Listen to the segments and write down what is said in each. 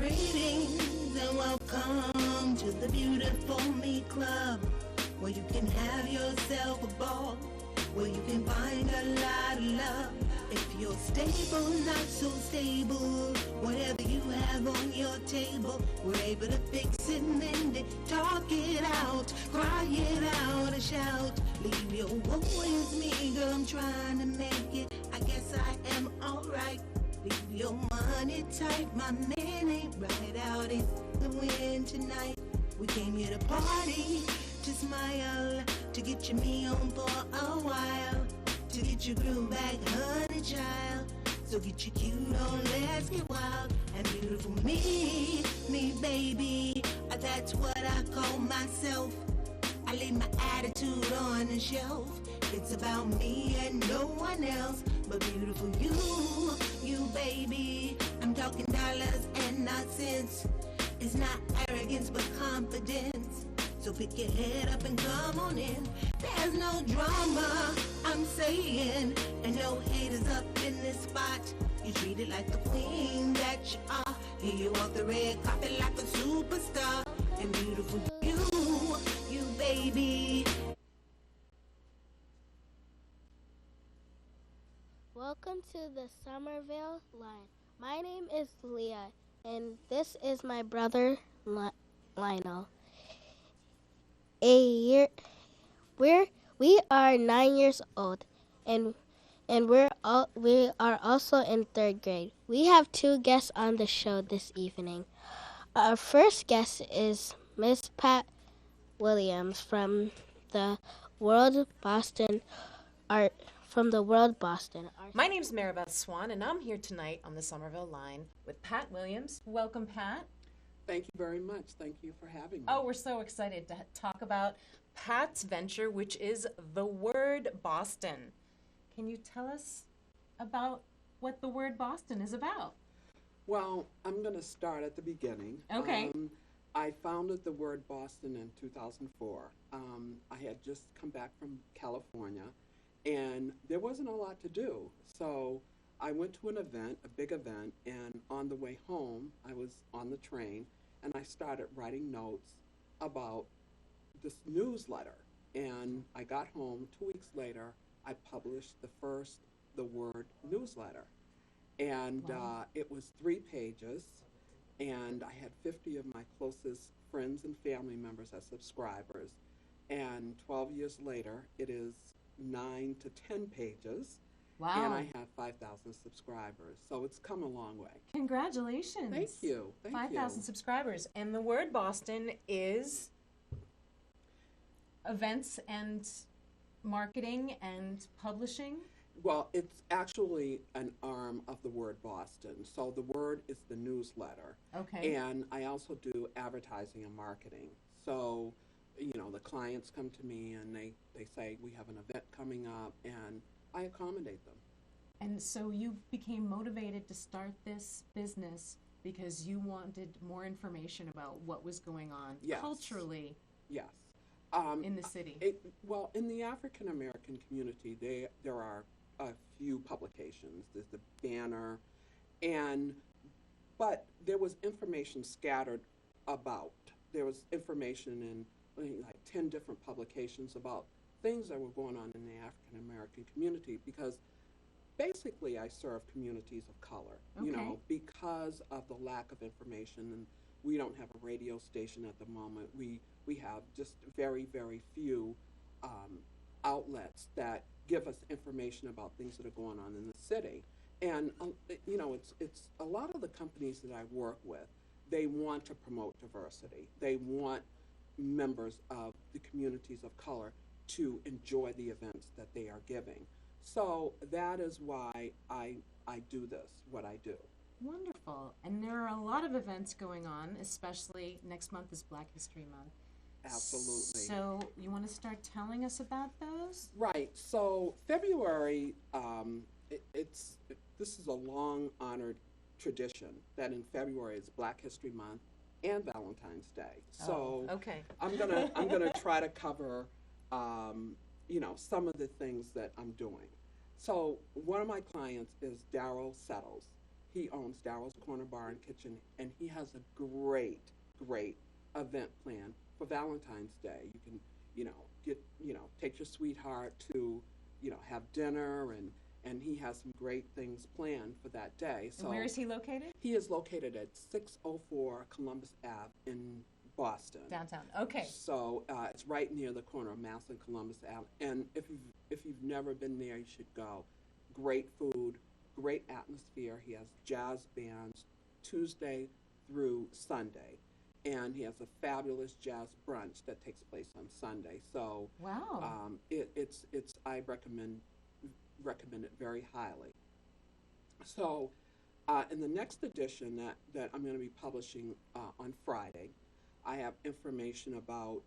Greetings and welcome to the Beautiful Me Club, where you can have yourself a ball, where you can find a lot of love. If you're stable, not so stable, whatever you have on your table, we're able to fix it, mend it, talk it out, cry it out, and shout. Leave your woes me, girl, I'm trying to make it. I guess I am alright. Leave your money tight, my man ain't right out in the wind tonight. We came here to party, to smile, to get your me on for a while, to get your groove back, honey child. So get your cute on, let's get wild. And beautiful me baby, that's what I call myself. I leave my attitude on the shelf. It's about me and no one else but beautiful you baby. I'm talking dollars and not cents. It's not arrogance but confidence. So pick your head up and come on in. There's no drama, I'm saying, and no haters up in this spot. You treat it like the queen that you are. Here you walk the red carpet like a superstar. And beautiful you baby. Welcome to the Somerville Line. My name is Leah, and this is my brother Lionel. We are 9 years old, and we are also in third grade. We have two guests on the show this evening. Our first guest is Miss Pat Williams from the World Boston Art. My name's Maribeth Swan, and I'm here tonight on the Somerville Line with Pat Williams. Welcome, Pat. Thank you very much. Thank you for having me. Oh, we're so excited to talk about Pat's venture, which is the Word Boston. Can you tell us about what the Word Boston is about? Well, I'm going to start at the beginning. Okay. I founded the Word Boston in 2004. I had just come back from California, and there wasn't a lot to do. So I went to an event, a big event, and on the way home, I was on the train, and I started writing notes about this newsletter. And I got home 2 weeks later, I published the Word newsletter. And Wow. It was 3 pages, and I had 50 of my closest friends and family members as subscribers. And 12 years later, it is 9 to 10 pages. Wow. And I have 5,000 subscribers. So it's come a long way. Congratulations. Thank you. 5,000 subscribers. And the Word Boston is events and marketing and publishing? Well, it's actually an arm of the Word Boston. So the Word is the newsletter. Okay. And I also do advertising and marketing. So, you know, the clients come to me and they say, we have an event coming up, and I accommodate them. And so you became motivated to start this business because you wanted more information about what was going on Yes. culturally Yes. in the city. Well, in the African American community, there are a few publications. There's the Banner, but there was information scattered about. There was information in like 10 different publications about things that were going on in the African American community, because basically I serve communities of color, you know, because of the lack of information, and we don't have a radio station at the moment. We have just very, very few outlets that give us information about things that are going on in the city. And you know, it's a lot of the companies that I work with, they want to promote diversity. They want members of the communities of color to enjoy the events that they are giving. So that is why I do this, what I do. Wonderful. And there are a lot of events going on, especially next month is Black History Month. Absolutely. So you want to start telling us about those? Right. So February, this is a long honored tradition that in February is Black History Month and Valentine's Day. So okay. I'm gonna try to cover you know, some of the things that I'm doing. So one of my clients is Darryl Settles. He owns Daryl's Corner Bar and Kitchen, and he has a great, great event plan for Valentine's Day. You can, take your sweetheart to, have dinner, and he has some great things planned for that day. So And where is he located? he is located at 604 Columbus Ave in Boston. Downtown. Okay. So it's right near the corner of Mass and Columbus Ave. And if you've never been there, you should go. Great food, great atmosphere. He has jazz bands Tuesday through Sunday, and he has a fabulous jazz brunch that takes place on Sunday. So Wow. it's I recommend it very highly. So in the next edition that I'm going to be publishing on Friday, I have information about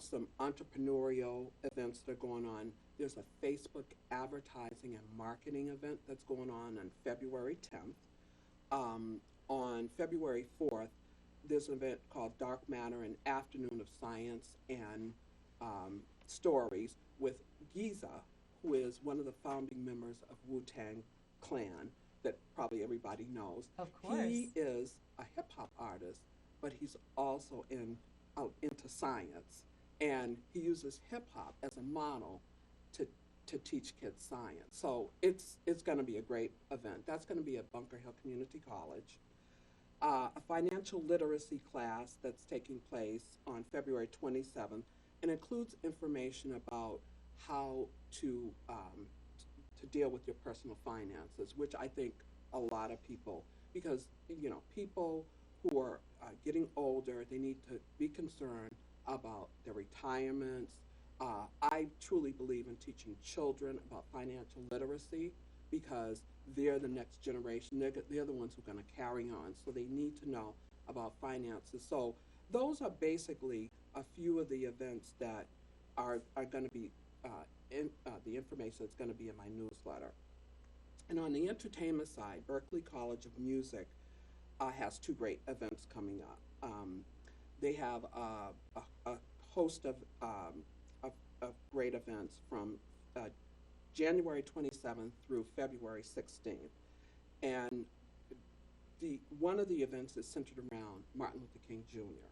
some entrepreneurial events that are going on. There's a Facebook advertising and marketing event that's going on February 10th. On February 4th, there's an event called Dark Matter, an afternoon of science and stories with Giza, who is one of the founding members of Wu-Tang Clan that probably everybody knows. Of course. He is a hip-hop artist, but he's also into science, and he uses hip-hop as a model to teach kids science. So it's going to be a great event. That's going to be at Bunker Hill Community College. A financial literacy class that's taking place on February 27th and includes information about how to deal with your personal finances, which I think a lot of people, because people who are getting older, they need to be concerned about their retirements. I truly believe in teaching children about financial literacy because they're the next generation. They're the ones who are going to carry on, so they need to know about finances. So those are basically a few of the events that are going to be the information that's going to be in my newsletter. And on the entertainment side, Berklee College of Music has two great events coming up. They have a host of great events from January 27th through February 16th. And one of the events is centered around Martin Luther King Jr.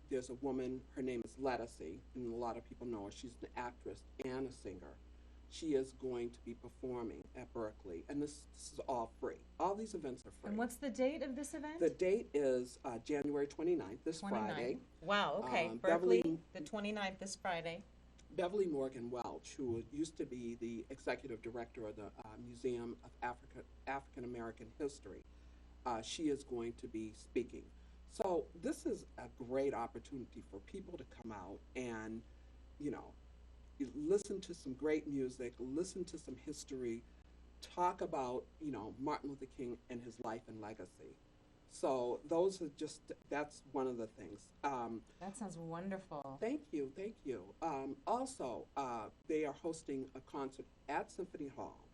There's a woman, her name is Letticy, and a lot of people know her. She's an actress and a singer. She is going to be performing at Berklee, and this is all free. All these events are free. And what's the date of this event? The date is January 29th, this 29th. Friday. Wow, okay. Beverly- Berklee, the 29th, this Friday. Beverly Morgan Welch, who used to be the executive director of the Museum of African American History, she is going to be speaking. So this is a great opportunity for people to come out and, listen to some great music, listen to some history, talk about, Martin Luther King and his life and legacy. So that's one of the things. That sounds wonderful. Thank you. Also, they are hosting a concert at Symphony Hall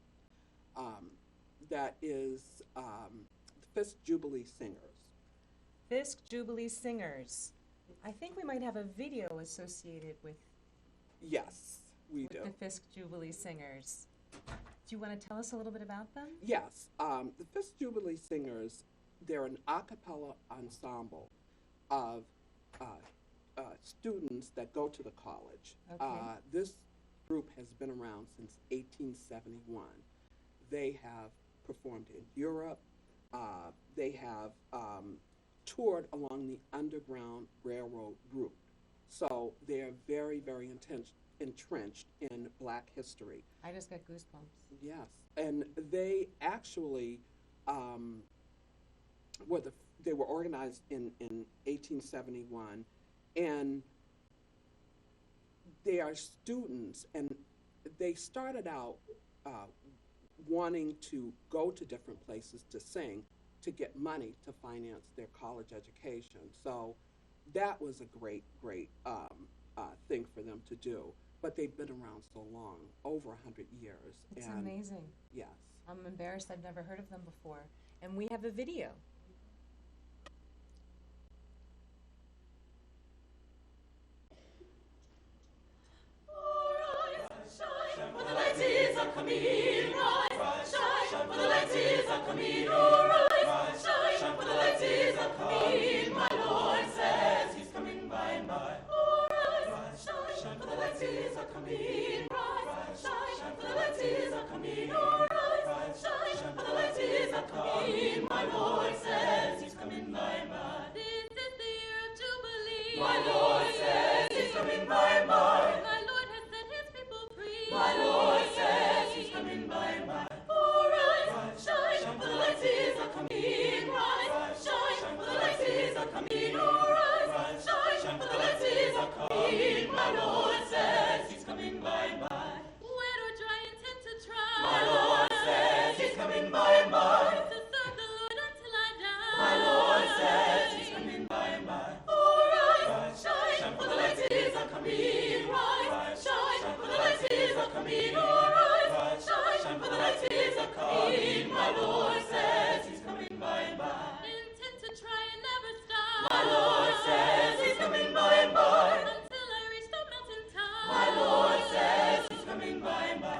that is the Fisk Jubilee Singers. Fisk Jubilee Singers. I think we might have a video associated with Yes, we do. the Fisk Jubilee Singers. Do you want to tell us a little bit about them? Yes, the Fisk Jubilee Singers, they're an a cappella ensemble of students that go to the college. Okay. This group has been around since 1871. They have performed in Europe. They have toured along the Underground Railroad route. So they're very, very entrenched in Black history. I just got goosebumps. Yes, and they actually they were organized in 1871, and they are students, and they started out wanting to go to different places to sing to get money to finance their college education. So that was a great thing for them to do. But they've been around so long, over 100 years. It's and amazing. Yes. I'm embarrassed I've never heard of them before. And we have a video. Arise, shine, for the light is coming, rise, shine, for the light is a coming, rise, shine, for the light is a coming. My Lord says He's coming by and by. Rise, shine, for the light is a coming, rise, shine, for the light is a coming, rise, shine, for the light is a coming. My Lord says He's coming by and by. This is the year of Jubilee. My Lord says He's coming by and by. My Lord has set His people free. My Lord says He's coming by and by. Rise, shine, for the light is a coming. Rise, shine, for the light is a coming. Rise, shine, for the light is a coming. My Lord says He's coming by and by. Wet or dry, intent to try. My Lord says He's coming by and by. To serve the Lord until I die. My Lord says He's coming by and by. Rise, shine, for the light is a coming. Rise, shine, for the light is a coming. Rise, shine, for the light is a coming. My Lord says He's coming by and by. Intent to try and never stop. My Lord says He's coming by and by. Until I reach the mountain top. My Lord says He's coming by and by.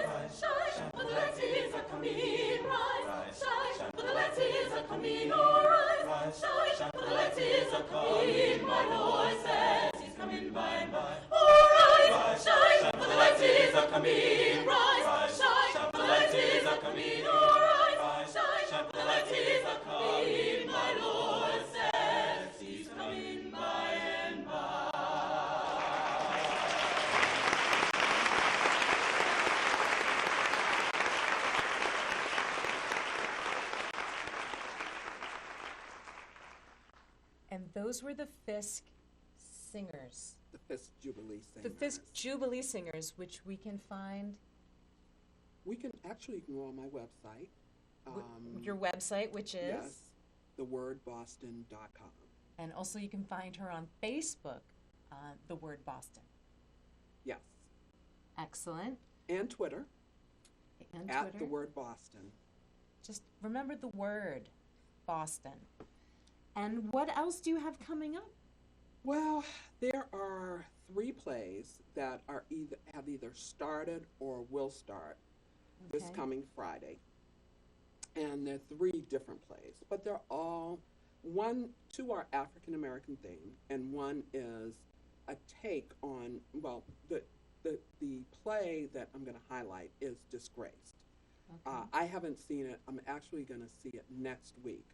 Rise, shine, for the light is a coming. Rise, shine, for the light is a coming. Rise, shine, for the light is a coming. My Lord says He's coming by and by. Rise, shine, for the light is a coming. Rise, shine, for the light is a coming. Rise, shine, for the light is a coming. My Lord says He's coming by and by. And those were the Fisk singers. The Fisk Jubilee Singers. The Fisk Jubilee Singers, which we can find. You can go on my website. Your website, which is? Yes, thewordboston.com. And also you can find her on Facebook, The Word Boston. Yes. Excellent. And Twitter. And at Twitter. The Word Boston. Just remember the word Boston. And what else do you have coming up? Well, there are 3 plays that are have either started or will start this coming Friday. And they're 3 different plays, but they're all, 2 are African American themed, and 1 is a take on, well, the play that I'm going to highlight is Disgraced. Okay. I haven't seen it. I'm actually going to see it next week.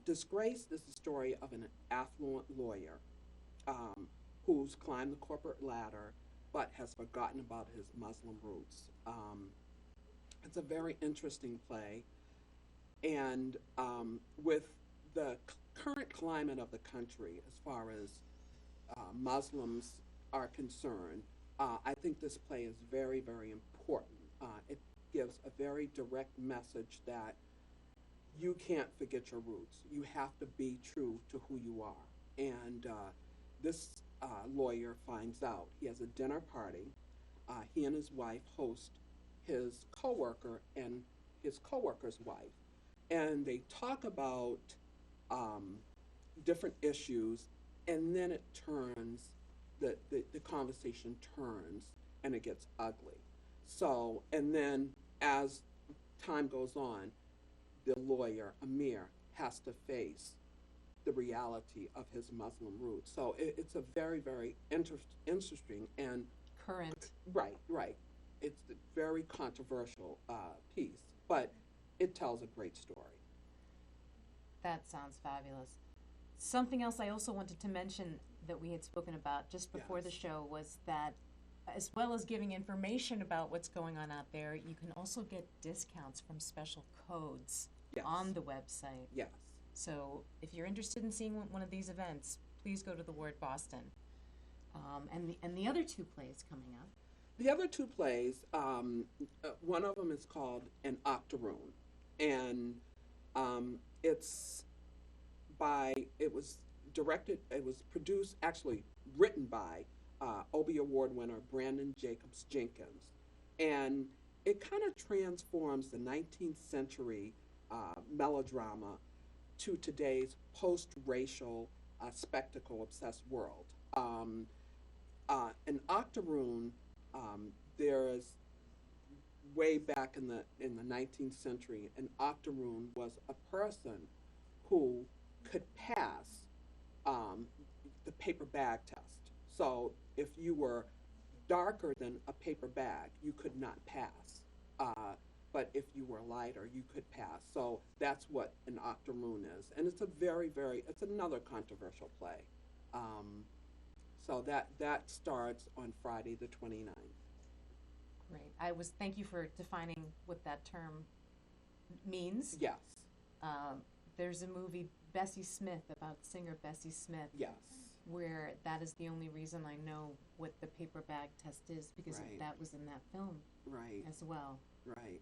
Disgraced is the story of an affluent lawyer who's climbed the corporate ladder but has forgotten about his Muslim roots. It's a very interesting play, and with the current climate of the country as far as Muslims are concerned, I think this play is very, very important. It gives a very direct message that you can't forget your roots. You have to be true to who you are. And this lawyer finds out. He has a dinner party. He and his wife host his coworker and his coworker's wife. And they talk about different issues, and then it turns, the conversation turns, and it gets ugly. So, and then as time goes on, the lawyer, Amir, has to face the reality of his Muslim roots. So it's a very, very interesting and Current. Right. It's a very controversial piece, but it tells a great story. That sounds fabulous. Something else I also wanted to mention that we had spoken about just before the show was that as well as giving information about what's going on out there, you can also get discounts from special codes on the website. Yes. So if you're interested in seeing one of these events, please go to The Word Boston. And the other 2 plays coming up. The other 2 plays, one of them is called An Octoroon, and it was produced, actually written by Obie Award winner Brandon Jacobs Jenkins, and it kind of transforms the 19th century melodrama to today's post-racial spectacle-obsessed world. An Octoroon, there's way back in the 19th century, an octoroon was a person who could pass the paper bag test. So if you were darker than a paper bag, you could not pass. But if you were lighter, you could pass. So that's what an octoroon is. And it's a it's another controversial play. So that starts on Friday the 29th. Great. Thank you for defining what that term means. Yes. There's a movie, Bessie Smith, about singer Bessie Smith. Yes. Where that is the only reason I know what the paper bag test is, because Right. that was in that film Right. as well. Right.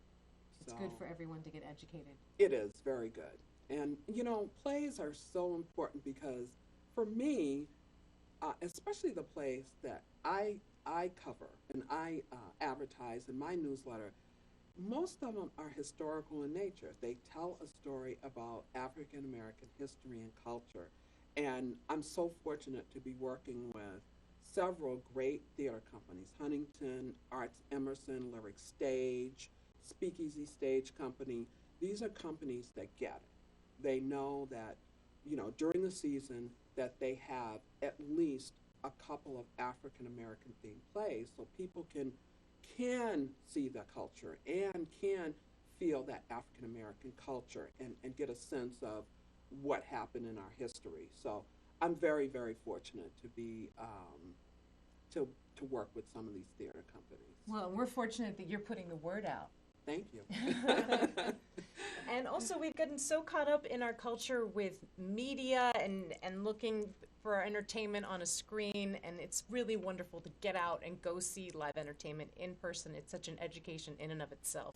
It's good for everyone to get educated. It is very good. And, plays are so important because for me, especially the plays that I cover and I advertise in my newsletter, most of them are historical in nature. They tell a story about African American history and culture. And I'm so fortunate to be working with several great theater companies: Huntington, Arts Emerson, Lyric Stage, Speakeasy Stage Company. These are companies that get it. They know that, during the season that they have at least a couple of African American themed plays, so people can see the culture and can feel that African American culture and get a sense of what happened in our history. So I'm very, very fortunate to be to work with some of these theater companies. Well, we're fortunate that you're putting the word out. Thank you. And also, we've gotten so caught up in our culture with media and looking for our entertainment on a screen, and it's really wonderful to get out and go see live entertainment in person. It's such an education in and of itself.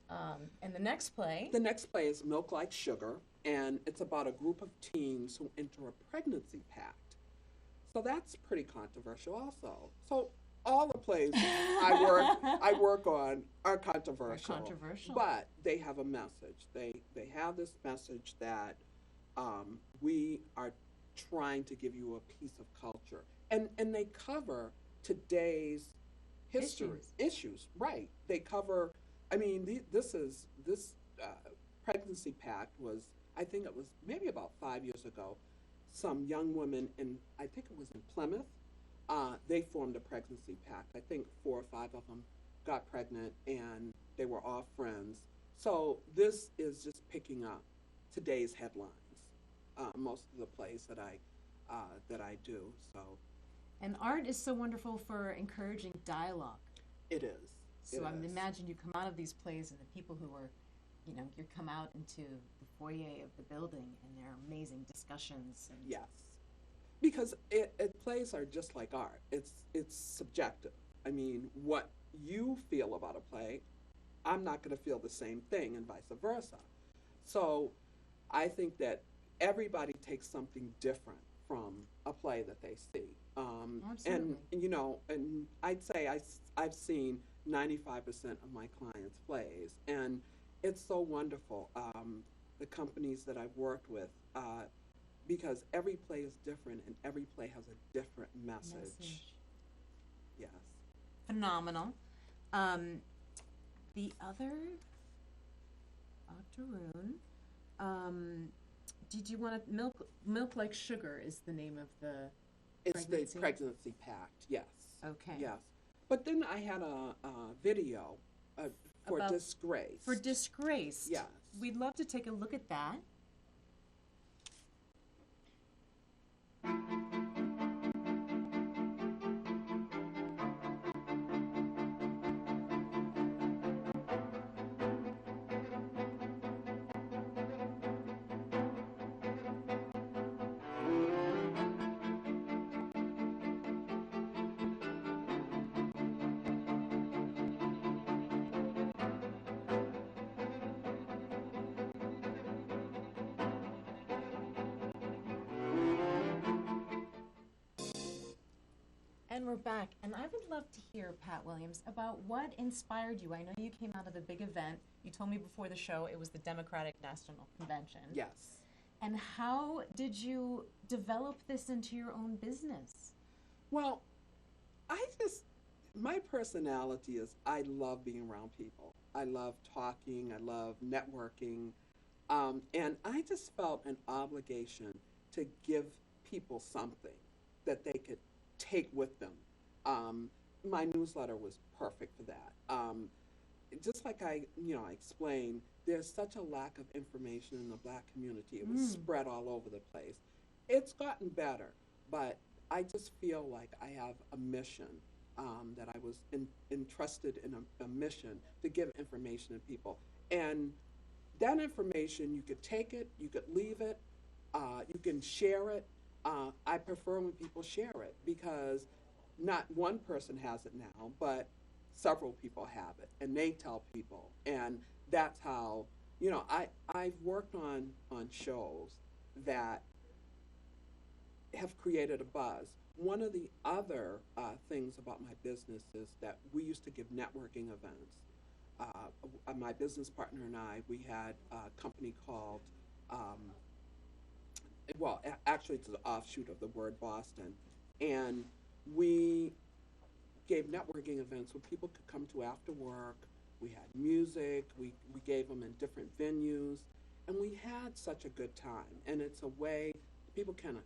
And the next play? The next play is Milk Like Sugar, and it's about a group of teens who enter a pregnancy pact. So that's pretty controversial also. So all the plays I work on are controversial. But they have a message. They have this message that we are trying to give you a piece of culture. And they cover today's issues. Right. They cover, this pregnancy pact was, I think it was maybe about 5 years ago, some young women I think it was in Plymouth, they formed a pregnancy pact. I think 4 or 5 of them got pregnant, and they were all friends. So this is just picking up today's headlines. Most of the plays that I do. So. And art is so wonderful for encouraging dialogue. It is. So I imagine you come out of these plays and the people who are, you come out into the foyer of the building and there are amazing discussions. And yes. Because plays are just like art. It's subjective. What you feel about a play, I'm not going to feel the same thing, and vice versa. So I think that everybody takes something different from a play that they see. Absolutely. And I'd say I've seen 95% of my clients' plays, and it's so wonderful. The companies that I've worked with, because every play is different and every play has a different message. Yes. Phenomenal. The other octoroon, did you want to milk like sugar is the name of the It's pregnancy? the pregnancy pact, yes. Okay. Yes. But then I had a video for About- Disgrace. For Disgrace. Yes. We'd love to take a look at that. And we're back, and I would love to hear, Pat Williams, about what inspired you. I know you came out of a big event. You told me before the show it was the Democratic National Convention. Yes. And how did you develop this into your own business? Well, My personality is I love being around people. I love talking. I love networking. And I just felt an obligation to give people something that they could take with them. My newsletter was perfect for that. Just like I explained, there's such a lack of information in the black community. It was spread all over the place. It's gotten better, but I just feel like I have a mission, that I was entrusted in a mission to give information to people. And that information, you could take it, you could leave it, you can share it. I prefer when people share it because not one person has it now, but several people have it, and they tell people. And that's how, I've worked on shows that have created a buzz. One of the other things about my business is that we used to give networking events. My business partner and I, we had a company called, actually it's an offshoot of the word Boston, and we gave networking events where people could come to after work. We had music, we gave them in different venues, and we had such a good time. And it's a way people can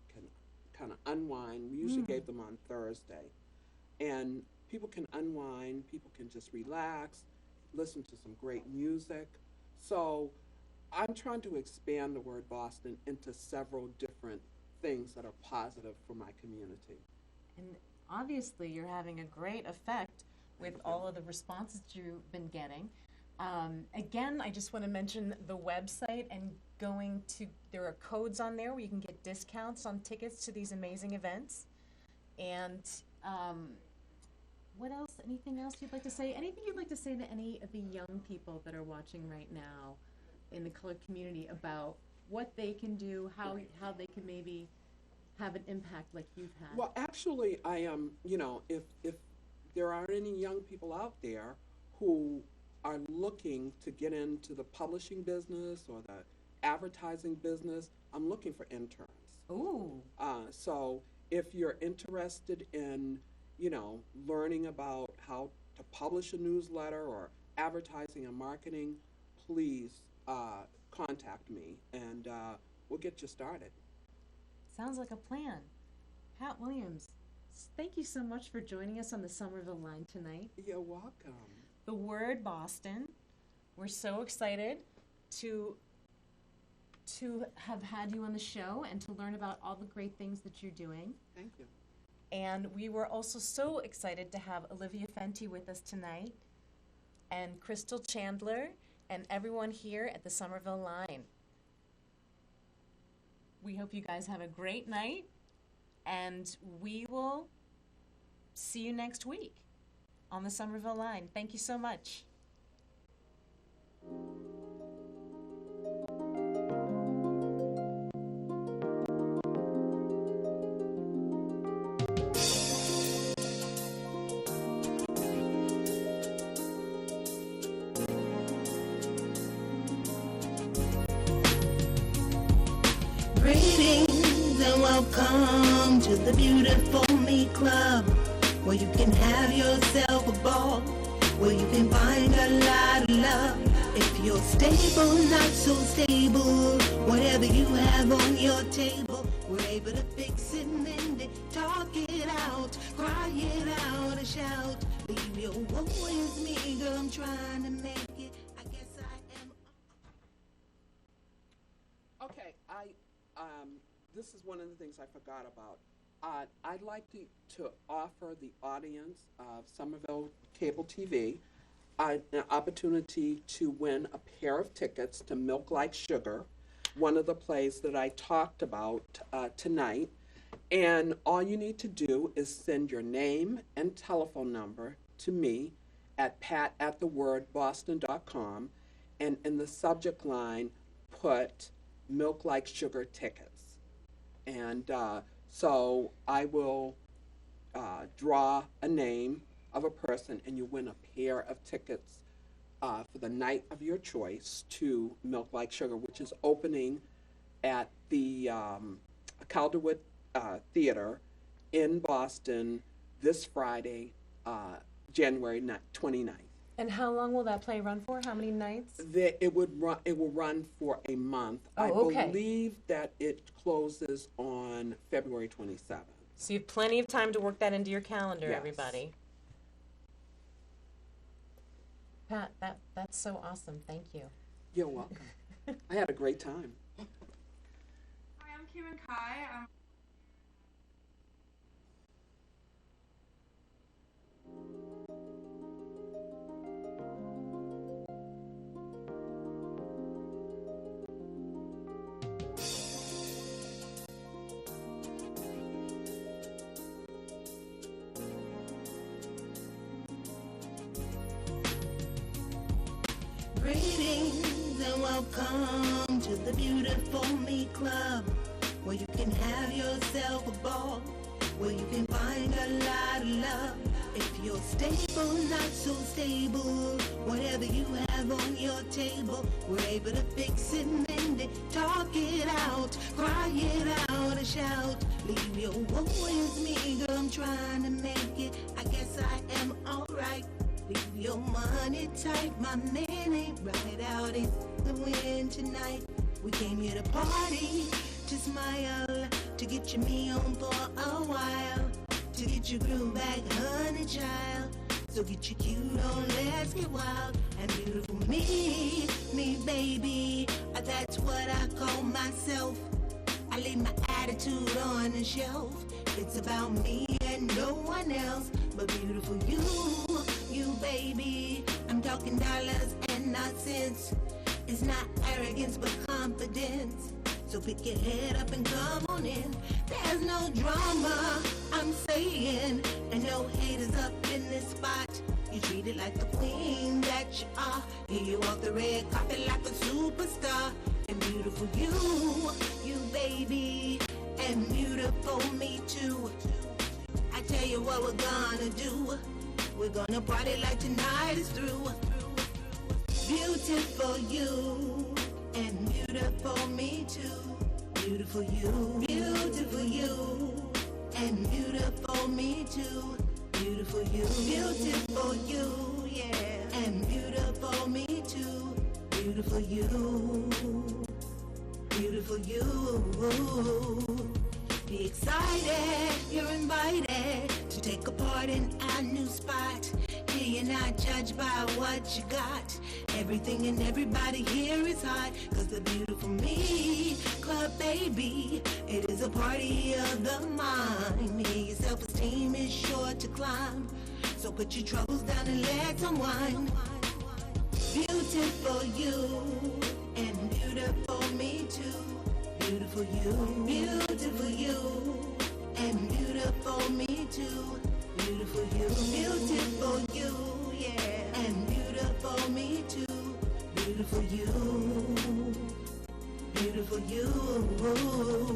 unwind. We usually gave them on Thursday. And people can unwind, people can just relax, listen to some great music. So I'm trying to expand the word Boston into several different things that are positive for my community. And obviously you're having a great effect with all of the responses you've been getting. Again, I just want to mention the website and there are codes on there where you can get discounts on tickets to these amazing events. And what else? Anything else you'd like to say? Anything you'd like to say to any of the young people that are watching right now in the colored community about what they can do, how they can maybe have an impact like you've had? Well, actually, I am, if there are any young people out there who are looking to get into the publishing business or the advertising business, I'm looking for interns. Ooh. So if you're interested in, learning about how to publish a newsletter or advertising and marketing, please contact me and we'll get you started. Sounds like a plan. Pat Williams, thank you so much for joining us on the Somerville Line tonight. You're welcome. The word Boston. We're so excited to have had you on the show and to learn about all the great things that you're doing. Thank you. And we were also so excited to have Olivia Fenty with us tonight, and Crystal Chandler, and everyone here at the Somerville Line. We hope you guys have a great night, and we will see you next week on the Somerville Line. Thank you so much. Greetings and welcome to the Beautiful Me Club, where you can have yourself a ball, where you can find a lot of love. If you're stable, not so stable, whatever you have on your table, we're able to fix it, mend it, talk it out, cry it out, and shout. Leave your woes me, girl, I'm trying to make it. I guess I am. Okay, this is one of the things I forgot about. I'd like to offer the audience of Somerville Cable TV an opportunity to win a pair of tickets to Milk Like Sugar, one of the plays that I talked about tonight. And all you need to do is send your name and telephone number to me at pat@thewordboston.com, and in the subject line put Milk Like Sugar tickets. And so I will draw a name of a person, and you win a pair of tickets for the night of your choice to Milk Like Sugar, which is opening at the Calderwood Theater in Boston this Friday, January 29th. And how long will that play run for? How many nights? It will run for a month. Oh, okay. I believe that it closes on February 27th. So you have plenty of time to work that into your calendar, Yes. everybody. Pat, that's so awesome. Thank you. You're welcome. I had a great time. Hi, I'm Kim and Kai. Greetings and welcome to the Beautiful Me Club, where you can have yourself a ball, where you can find a lot of love. If you're stable, not so stable, whatever you have on your table, we're able to fix it, mend it, talk it out, cry it out, and shout. Leave your woes me, girl, I'm trying to make it. I guess I am alright. Leave your money tight, my man ain't right out in the wind tonight. We came here to party, to smile, to get your me on for a while, to get your groove back, honey child. So get your cute on, let's get wild. And beautiful me baby, that's what I call myself. I leave my attitude on the shelf. It's about me and no one else but beautiful you baby. I'm talking dollars and not cents. It's not arrogance but confidence. So pick your head up and come on in. There's no drama, I'm saying, and no haters up in this spot. You treat it like the queen that you are. Here you walk the red carpet like a superstar. And beautiful you baby, and beautiful me too. I tell you what we're gonna do. We're gonna party like tonight is through. Beautiful you, and beautiful me too. Beautiful you, and beautiful me too. Beautiful you, yeah, and beautiful me too. Beautiful you, beautiful you. Be excited, you're invited to take a part in our new spot. Here you're not judged by what you got. Everything and everybody here is hot, cause the Beautiful Me Club, baby, it is a party of the mind. Here your self-esteem is sure to climb, so put your troubles down and let's unwind. Beautiful you, and beautiful me too. Beautiful you, and beautiful me too. Beautiful you, yeah, and beautiful me too. Beautiful you, beautiful you.